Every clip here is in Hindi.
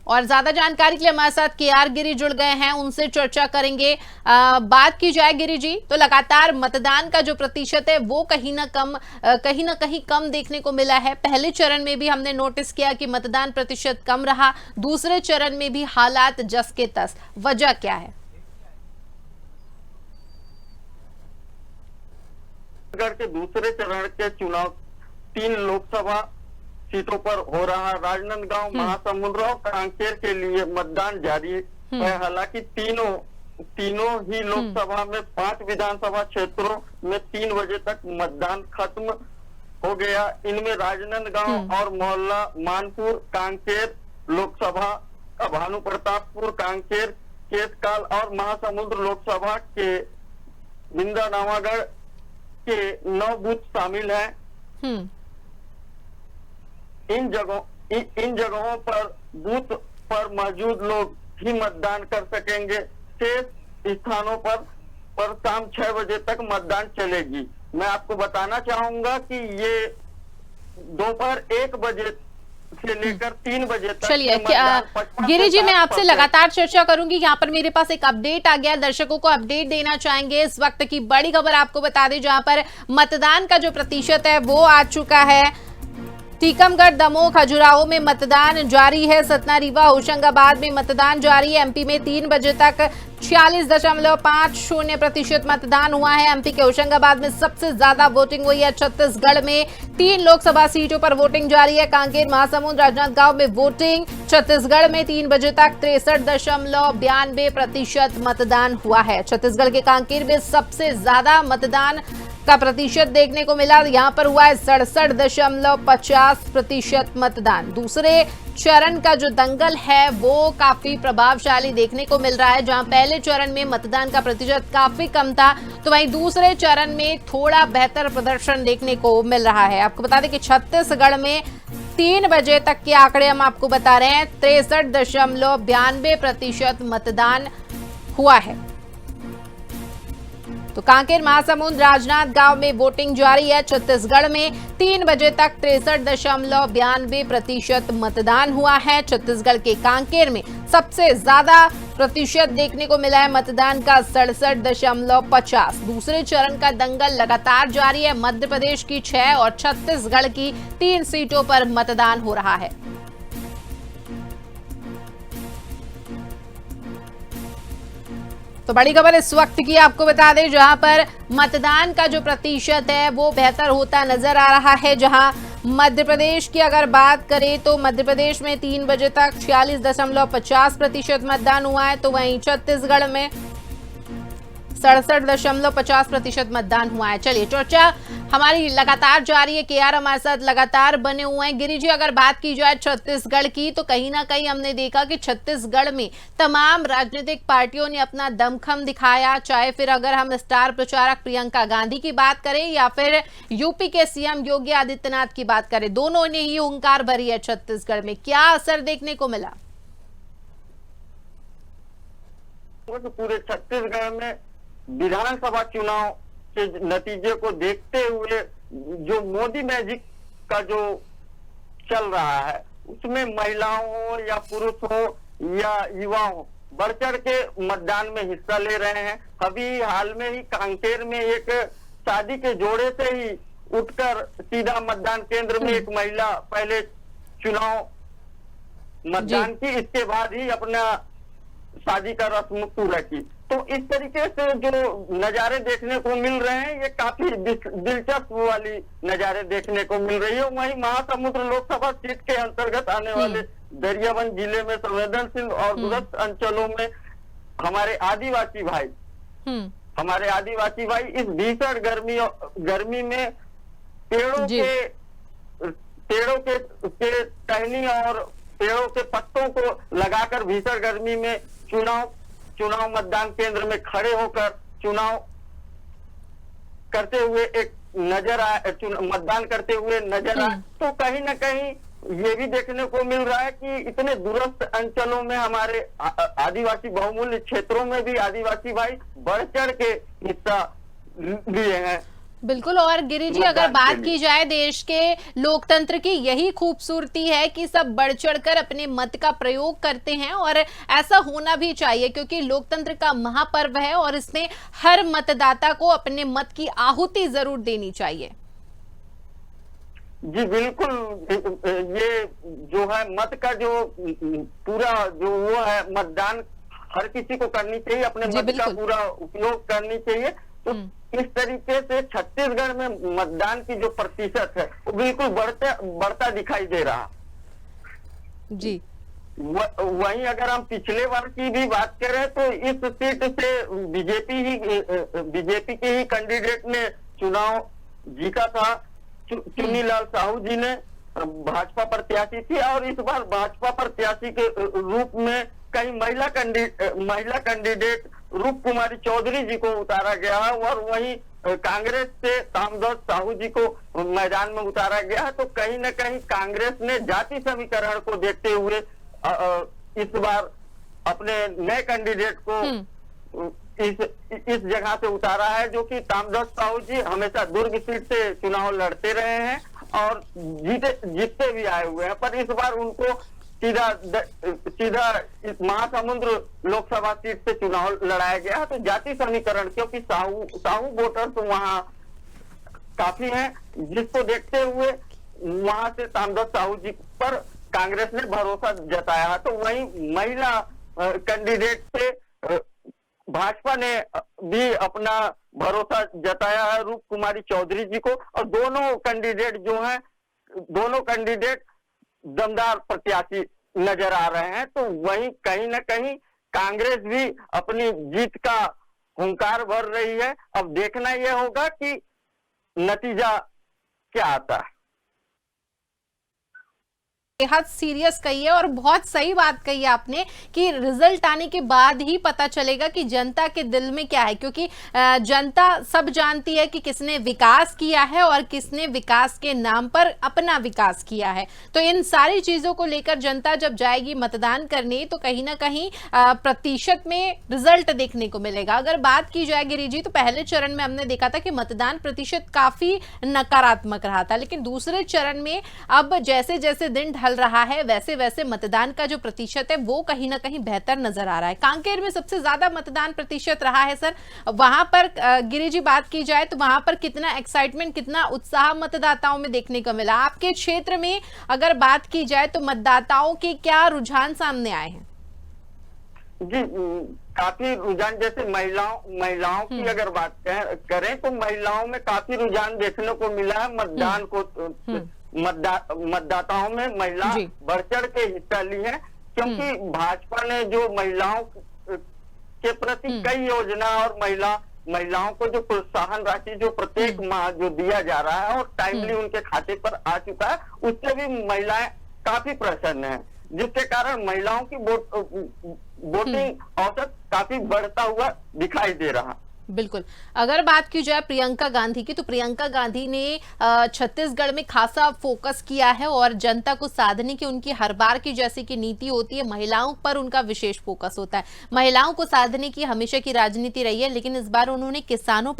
और ज्यादा जानकारी के लिए हमारे साथ केआर गिरी जुड़ गए हैं, उनसे चर्चा करेंगे। बात की जाए गिरी जी, तो लगातार मतदान का जो प्रतिशत है वो कहीं ना कहीं कम देखने को मिला है। पहले चरण में भी हमने नोटिस किया कि मतदान प्रतिशत कम रहा, दूसरे चरण में भी हालात जस के तस। वजह क्या है? के दूसरे चरण के चुनाव 3 लोकसभा सीटों पर हो रहा। राजनांदगांव, महासमुंद और कांकेर के लिए मतदान जारी है। हालांकि तीनों ही लोकसभा में 5 विधानसभा क्षेत्रों में 3 बजे तक मतदान खत्म हो गया। इनमें राजनांदगांव और मोहल्ला मानपुर कांकेर लोकसभा का भानु प्रतापपुर, कांकेर, केशकाल और महासमुंद लोकसभा के बिंदा नावागढ़ के 9 बूथ शामिल हैं। इन जगहों पर बूथ पर मौजूद लोग ही मतदान कर सकेंगे। शेष स्थानों पर शाम 6 बजे तक मतदान चलेगी। मैं आपको बताना चाहूंगा कि ये दोपहर 1 बजे से लेकर 3 बजे तक। चलिए गिरी जी, मैं आपसे लगातार चर्चा करूंगी। यहाँ पर मेरे पास एक अपडेट आ गया, दर्शकों को अपडेट देना चाहेंगे। इस वक्त की बड़ी खबर आपको बता दें, जहां पर मतदान का जो प्रतिशत है वो आ चुका है। टीकमगढ़, दमोह, खजुराहो में मतदान जारी है। सतना, रीवा, होशंगाबाद में मतदान जारी है। एमपी में 3 बजे तक 46.50% मतदान हुआ है। एमपी के होशंगाबाद में सबसे ज्यादा वोटिंग हुई है। छत्तीसगढ़ में 3 लोकसभा सीटों पर वोटिंग जारी है। कांकेर, महासमुंद, राजनांदगांव में वोटिंग। छत्तीसगढ़ में 3 बजे तक 63.92% मतदान हुआ है। छत्तीसगढ़ के कांकेर में सबसे ज्यादा मतदान का प्रतिशत देखने को मिला। यहाँ पर हुआ है 67.50% मतदान। दूसरे चरण का जो दंगल है वो काफी प्रभावशाली देखने को मिल रहा है। जहां पहले चरण में मतदान का प्रतिशत काफी कम था, तो वहीं दूसरे चरण में थोड़ा बेहतर प्रदर्शन देखने को मिल रहा है। आपको बता दें कि छत्तीसगढ़ में 3 बजे तक के आंकड़े हम आपको बता रहे हैं। 63.92% मतदान हुआ है। तो कांकेर, महासमुंद, राजनांदगांव में वोटिंग जारी है। छत्तीसगढ़ में 3 बजे तक 63.92% मतदान हुआ है। छत्तीसगढ़ के कांकेर में सबसे ज्यादा प्रतिशत देखने को मिला है मतदान का, 67.50। दूसरे चरण का दंगल लगातार जारी है। मध्य प्रदेश की 6 और छत्तीसगढ़ की 3 सीटों पर मतदान हो रहा है। तो बड़ी खबर इस वक्त की आपको बता दें, जहां पर मतदान का जो प्रतिशत है वो बेहतर होता नजर आ रहा है। जहां मध्य प्रदेश की अगर बात करें तो मध्य प्रदेश में 3 बजे तक 46.50% मतदान हुआ है, तो वहीं छत्तीसगढ़ में 67.50% मतदान हुआ है। चलिए, चर्चा हमारी लगातार जारी है। केआर हमारे साथ लगातार बने हुए हैं। गिरी जी, अगर बात की जाए छत्तीसगढ़ की, तो कहीं ना कहीं हमने देखा कि छत्तीसगढ़ में तमाम राजनीतिक पार्टियों ने अपना दमखम दिखाया। चाहे फिर अगर हम स्टार प्रचारक प्रियंका गांधी की बात करें या फिर यूपी के सीएम योगी आदित्यनाथ की बात करें, दोनों ने ही हुंकार भरी है छत्तीसगढ़ में। क्या असर देखने को मिला? पूरे छत्तीसगढ़ में विधानसभा चुनाव के नतीजे को देखते हुए जो मोदी मैजिक का जो चल रहा है, उसमें महिलाओं हो या पुरुष हो या युवा हो, बढ़ चढ़ के मतदान में हिस्सा ले रहे हैं। अभी हाल में ही कांकेर में एक शादी के जोड़े से ही उठकर सीधा मतदान केंद्र में एक महिला पहले चुनाव मतदान की, इसके बाद ही अपना शादी का रस्म पूरा की। तो इस तरीके से जो नजारे देखने को मिल रहे हैं, ये काफी दिलचस्प वाली नजारे देखने को मिल रही है। वहीं महासमुंद लोकसभा सीट के अंतर्गत आने वाले गरियाबंद जिले में संवेदनशील और दूरस्थ अंचलों में हमारे आदिवासी भाई इस भीषण गर्मी में पेड़ों के टहनी और पेड़ों के पत्तों को लगाकर भीषण गर्मी में चुनाव मतदान केंद्र में खड़े होकर चुनाव करते हुए मतदान करते हुए नजर आए। तो कहीं ना कहीं ये भी देखने को मिल रहा है कि इतने दूरस्थ अंचलों में हमारे आदिवासी बहुमूल्य क्षेत्रों में भी आदिवासी भाई बढ़ चढ़ के हिस्सा लिए हैं। बिल्कुल। और गिरी जी, अगर मतदान के बात लिए। की जाए देश के लोकतंत्र की, यही खूबसूरती है कि सब बढ़ चढ़कर अपने मत का प्रयोग करते हैं और ऐसा होना भी चाहिए, क्योंकि लोकतंत्र का महापर्व है और इसमें हर मतदाता को अपने मत की आहुति जरूर देनी चाहिए। जी बिल्कुल। ये जो है मत का जो पूरा जो वो है मतदान हर किसी को करनी चाहिए, अपने जी मत का बिल्कुल। पूरा उपयोग करनी चाहिए। तो इस तरीके से छत्तीसगढ़ में मतदान की जो प्रतिशत है वो बिल्कुल बढ़ता दिखाई दे रहा। जी वहीं अगर हम पिछले बार की भी बात करें तो इस सीट से बीजेपी के ही कैंडिडेट ने चुनाव जीता था। चुन्नीलाल साहू जी ने भाजपा प्रत्याशी थी, और इस बार भाजपा प्रत्याशी के रूप में कई महिला कैंडिडेट रूप कुमारी चौधरी जी को उतारा गया है, और वहीं कांग्रेस से तामध्वज साहू जी को मैदान में उतारा गया है। तो कहीं न कहीं कांग्रेस ने जाति समीकरण को देखते हुए इस बार अपने नए कैंडिडेट को इस जगह से उतारा है, जो कि तामध्वज साहू जी हमेशा दुर्ग सीट से चुनाव लड़ते रहे हैं और जीतते भी आए हुए हैं। पर इस बार उनको सीधा महासमुंद लोकसभा सीट से चुनाव लड़ाया गया है। तो जाति समीकरण, क्योंकि साहू वोटर तो वहाँ काफी हैं, जिसको देखते हुए वहां से तामध्वज साहू जी पर कांग्रेस ने भरोसा जताया है। तो वहीं महिला कैंडिडेट से भाजपा ने भी अपना भरोसा जताया है रूप कुमारी चौधरी जी को, और दोनों कैंडिडेट दमदार प्रत्याशी नजर आ रहे हैं। तो वहीं कहीं न कहीं कांग्रेस भी अपनी जीत का हुंकार भर रही है। अब देखना यह होगा कि नतीजा क्या आता है। बेहद सीरियस कही है और बहुत सही बात कही है आपने कि रिजल्ट आने के बाद ही पता चलेगा कि जनता के दिल में क्या है, क्योंकि जनता सब जानती है कि किसने विकास किया है और किसने विकास के नाम पर अपना विकास किया है। तो इन सारी चीजों को लेकर जनता जब जाएगी मतदान करने तो कहीं ना कहीं प्रतिशत में रिजल्ट देखने को मिलेगा। अगर बात की जाए गिरी जी, तो पहले चरण में हमने देखा था कि मतदान प्रतिशत काफी नकारात्मक रहा था, लेकिन दूसरे चरण में अब जैसे जैसे दिन ढल रहा है वैसे वैसे मतदान का जो प्रतिशत है वो कहीं ना कहीं बेहतर नजर आ रहा है। कांकेर में सबसे ज्यादा मतदान प्रतिशत रहा है सर, वहां पर गिरी जी बात की जाए तो वहां पर कितना एक्साइटमेंट, कितना उत्साह मतदाताओं में देखने को मिला? आपके क्षेत्र में अगर बात की जाए तो मतदाताओं के क्या रुझान सामने आए हैं? जी काफी रुझान, जैसे महिलाओं की अगर बात करें तो महिलाओं में काफी रुझान देखने को मिला है। मतदान को मतदाताओं में महिला बढ़ चढ़ के हिस्सा ली है, क्योंकि भाजपा ने जो महिलाओं के प्रति कई योजना और महिलाओं को जो प्रोत्साहन राशि जो प्रत्येक माह जो दिया जा रहा है और टाइमली उनके खाते पर आ चुका है, उससे भी महिलाएं काफी प्रसन्न हैं, जिसके कारण महिलाओं की वोटिंग औसत काफी बढ़ता हुआ दिखाई दे रहा। बिल्कुल। अगर बात की जाए प्रियंका गांधी की, तो प्रियंका गांधी ने छत्तीसगढ़ में खासा फोकस किया है और जनता को साधने की उनकी हर बार की जैसे कि नीति होती है, महिलाओं पर उनका विशेष फोकस होता है। महिलाओं को साधने की हमेशा की राजनीति रही है, लेकिन इस बार उन्होंने किसानों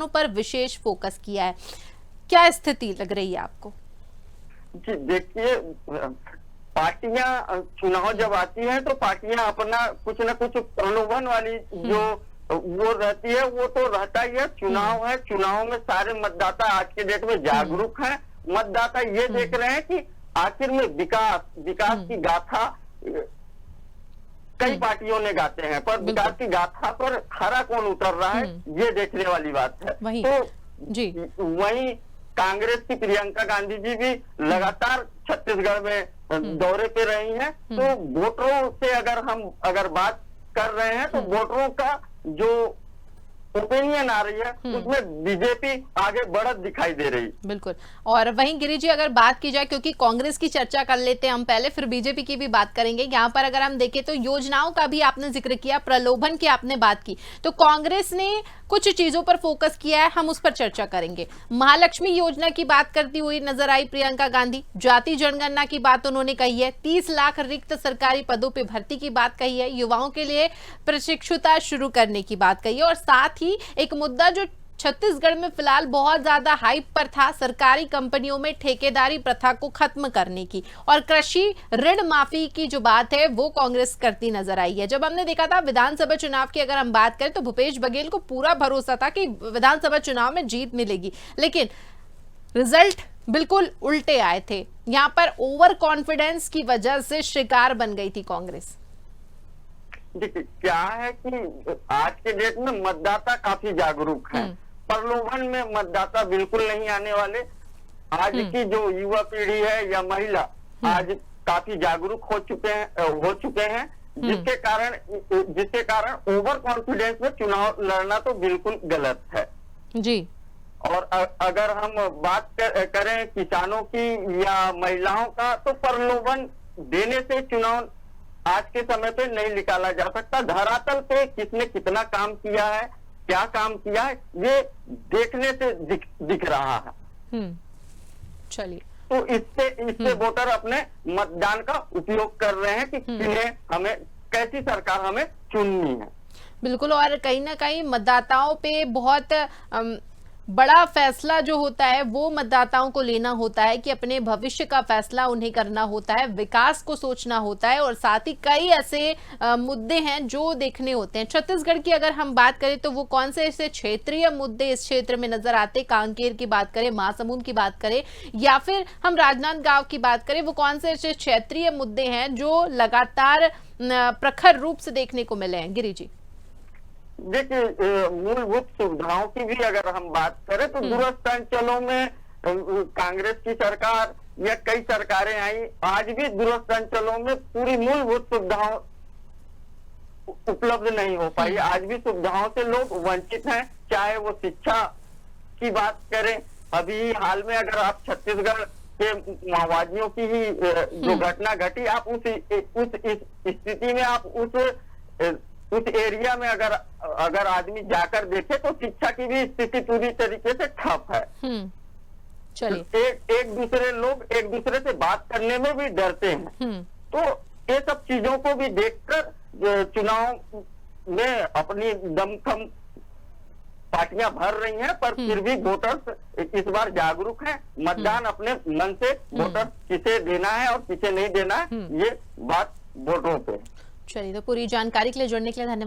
पर विशेश फोकस किया है। क्या स्थिति लग रही है आपको? जी देखिए, पार्टियां चुनाव जब आती हैं तो पार्टियां अपना कुछ न कुछ प्रलोभन वाली जो वो रहती है, वो तो रहता ही है। चुनाव है, चुनाव में सारे मतदाता आज के डेट में जागरूक हैं। मतदाता ये देख रहे हैं कि आखिर में विकास की गाथा कई पार्टियों ने गाते हैं, पर विकास की गाथा पर खरा कौन उतर रहा है ये देखने वाली बात है। तो जी वहीं कांग्रेस की प्रियंका गांधी जी भी लगातार छत्तीसगढ़ में दौरे पे रही हैं। तो वोटरों से अगर बात कर रहे हैं तो वोटरों का जो ओपिनियन आ रही है उसमें बीजेपी आगे बढ़त दिखाई दे रही। बिल्कुल। और वहीं गिरी जी अगर बात की जाए, क्योंकि कांग्रेस की चर्चा कर लेते हैं हम पहले, फिर बीजेपी की भी बात करेंगे। यहाँ पर अगर हम देखें तो योजनाओं का भी आपने जिक्र किया, प्रलोभन की आपने बात की, तो कांग्रेस ने कुछ चीजों पर फोकस किया है, हम उस पर चर्चा करेंगे। महालक्ष्मी योजना की बात करती हुई नजर आई प्रियंका गांधी, जाति जनगणना की बात उन्होंने कही है, 30 लाख रिक्त सरकारी पदों पर भर्ती की बात कही है, युवाओं के लिए प्रशिक्षुता शुरू करने की बात कही है, और साथ ही एक मुद्दा जो छत्तीसगढ़ में फिलहाल बहुत ज्यादा हाइप पर था सरकारी कंपनियों में ठेकेदारी प्रथा को खत्म करने की, और कृषि ऋण माफी की जो बात है वो कांग्रेस करती नजर आई है। जब हमने देखा था विधानसभा चुनाव की अगर हम बात करें तो भूपेश बघेल को पूरा भरोसा था कि विधानसभा चुनाव में जीत मिलेगी, लेकिन रिजल्ट बिल्कुल उल्टे आए थे। यहां पर ओवर कॉन्फिडेंस की वजह से शिकार बन गई थी कांग्रेस। देखिए क्या है कि आज के डेट में मतदाता काफी जागरूक है, प्रलोभन में मतदाता बिल्कुल नहीं आने वाले। आज की जो युवा पीढ़ी है या महिला आज काफी जागरूक हो चुके हैं जिसके कारण ओवर कॉन्फिडेंस में चुनाव लड़ना तो बिल्कुल गलत है जी। और अगर हम बात करें किसानों की या महिलाओं का, तो प्रलोभन देने से चुनाव आज के समय पे नहीं निकाला जा सकता। धरातल पे किसने कितना काम किया है, क्या काम किया है, ये देखने से दिख रहा है। चलिए, तो इससे वोटर अपने मतदान का उपयोग कर रहे हैं कि किन्हें हमें, कैसी सरकार हमें चुननी है। बिल्कुल, और कहीं ना कहीं मतदाताओं पे बहुत बड़ा फैसला जो होता है वो मतदाताओं को लेना होता है कि अपने भविष्य का फैसला उन्हें करना होता है, विकास को सोचना होता है, और साथ ही कई ऐसे मुद्दे हैं जो देखने होते हैं। छत्तीसगढ़ की अगर हम बात करें तो वो कौन से ऐसे क्षेत्रीय मुद्दे इस क्षेत्र में नजर आते, कांकेर की बात करें, महासमुंद की बात करें, या फिर हम राजनांदगांव की बात करें, वो कौन से ऐसे क्षेत्रीय मुद्दे हैं जो लगातार प्रखर रूप से देखने को मिले हैं? गिरी जी। देखिए मूलभूत सुविधाओं की भी अगर हम बात करें तो दूरस्थ अंचलों में कांग्रेस की सरकार या कई सरकारें आई, आज भी दूरस्थ अंचलों में पूरी मूलभूत सुविधाओं उपलब्ध नहीं हो पाई। आज भी सुविधाओं से लोग वंचित हैं, चाहे वो शिक्षा की बात करें। अभी हाल में अगर आप छत्तीसगढ़ के माओवादियों की ही जो घटना घटी, आप उस स्थिति में आप उस एरिया में अगर आदमी जाकर देखे तो शिक्षा की भी स्थिति पूरी तरीके से ठप है। चलिए, लोग एक दूसरे से बात करने में भी डरते हैं। तो ये सब चीजों को भी देखकर चुनाव में अपनी दमखम पार्टियां भर रही हैं, पर फिर भी वोटर्स इस बार जागरूक हैं। मतदान अपने मन से वोटर किसे देना है और किसे नहीं देना है, ये बात वोटरों पे। चलिए, तो पूरी जानकारी के लिए जुड़ने के लिए धन्यवाद।